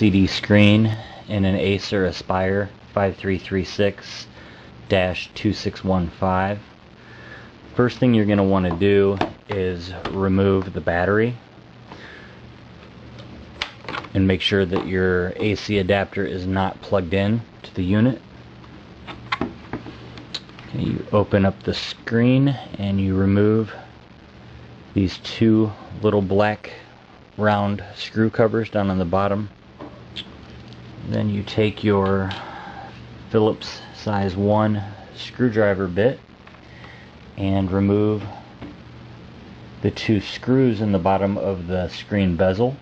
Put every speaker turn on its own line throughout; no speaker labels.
LCD screen in an Acer Aspire 5336-2615. First thing you're going to want to do is remove the battery and make sure that your AC adapter is not plugged in to the unit. Okay, you open up the screen and you remove these two little black round screw covers down on the bottom. Then you take your Phillips size 1 screwdriver bit and remove the two screws in the bottom of the screen bezel.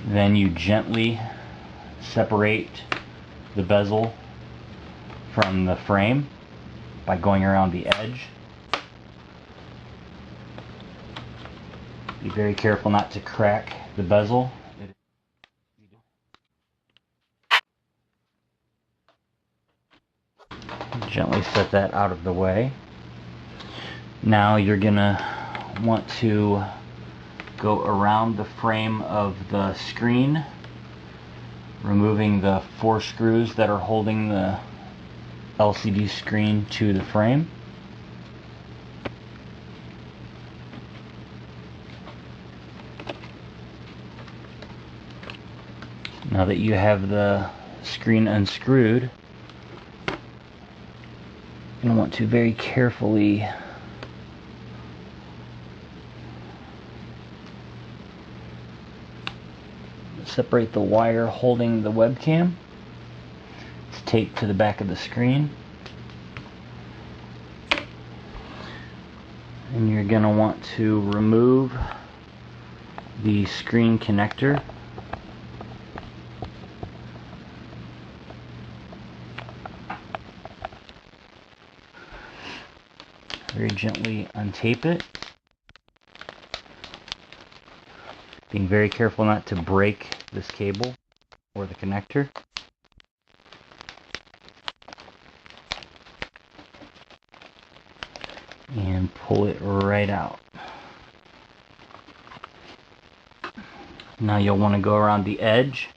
Then you gently separate the bezel from the frame by going around the edge. Be very careful not to crack the bezel. Gently set that out of the way. Now you're gonna want to go around the frame of the screen, removing the 4 screws that are holding the LCD screen to the frame. Now that you have the screen unscrewed, you're going to want to very carefully separate the wire holding the webcam. It's taped to the back of the screen. And you're going to want to remove the screen connector. Very gently untape it, being very careful not to break this cable or the connector. And pull it right out. Now you'll want to go around the edge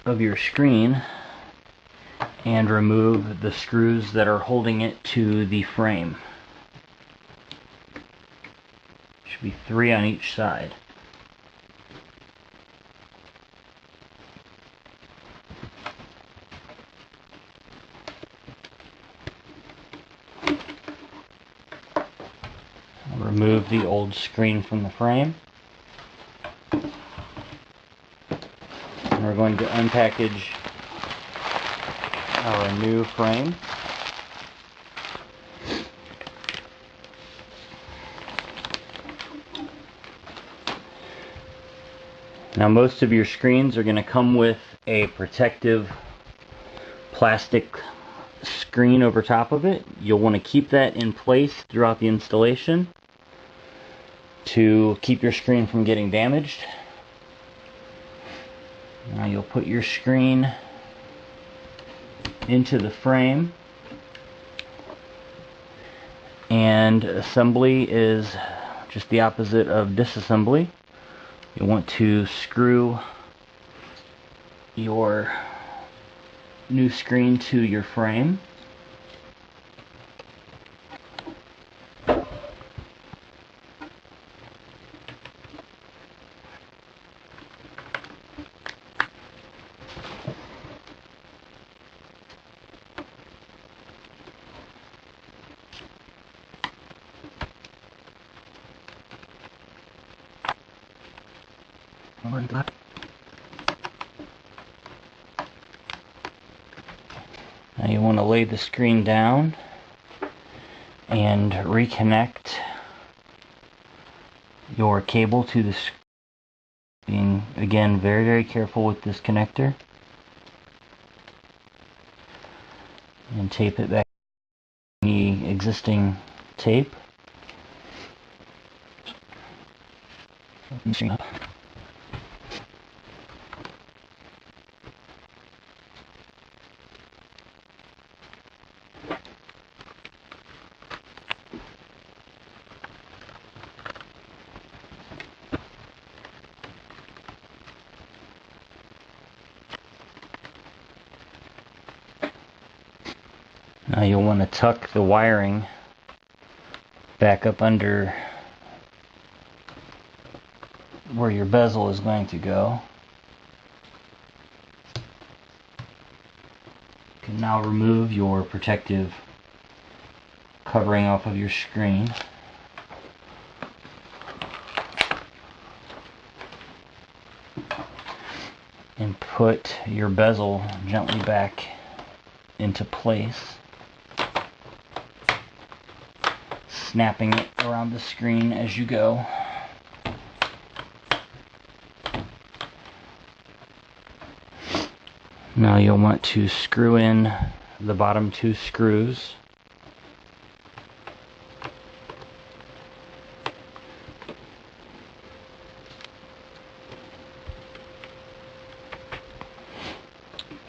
of your screen and remove the screws that are holding it to the frame. Should be 3 on each side. Remove the old screen from the frame. And we're going to unpackage our new frame. Now most of your screens are going to come with a protective plastic screen over top of it. You'll want to keep that in place throughout the installation to keep your screen from getting damaged. Now you'll put your screen into the frame, and assembly is just the opposite of disassembly. You want to screw your new screen to your frame. Now you want to lay the screen down and reconnect your cable to the screen. Being again very careful with this connector, and tape it back to the existing tape. Now you'll want to tuck the wiring back up under where your bezel is going to go. You can now remove your protective covering off of your screen. And put your bezel gently back into place, snapping it around the screen as you go. Now you'll want to screw in the bottom two screws.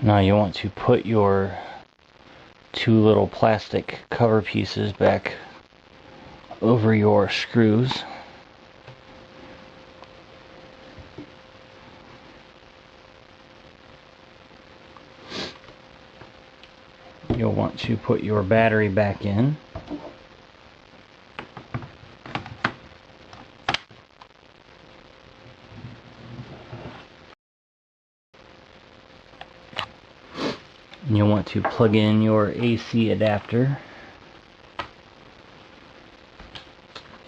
Now you want to put your two little plastic cover pieces back over your screws. You'll want to put your battery back in. And you'll want to plug in your AC adapter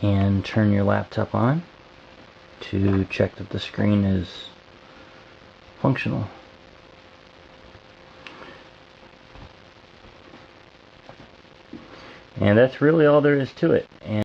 and turn your laptop on to check that the screen is functional. And that's really all there is to it.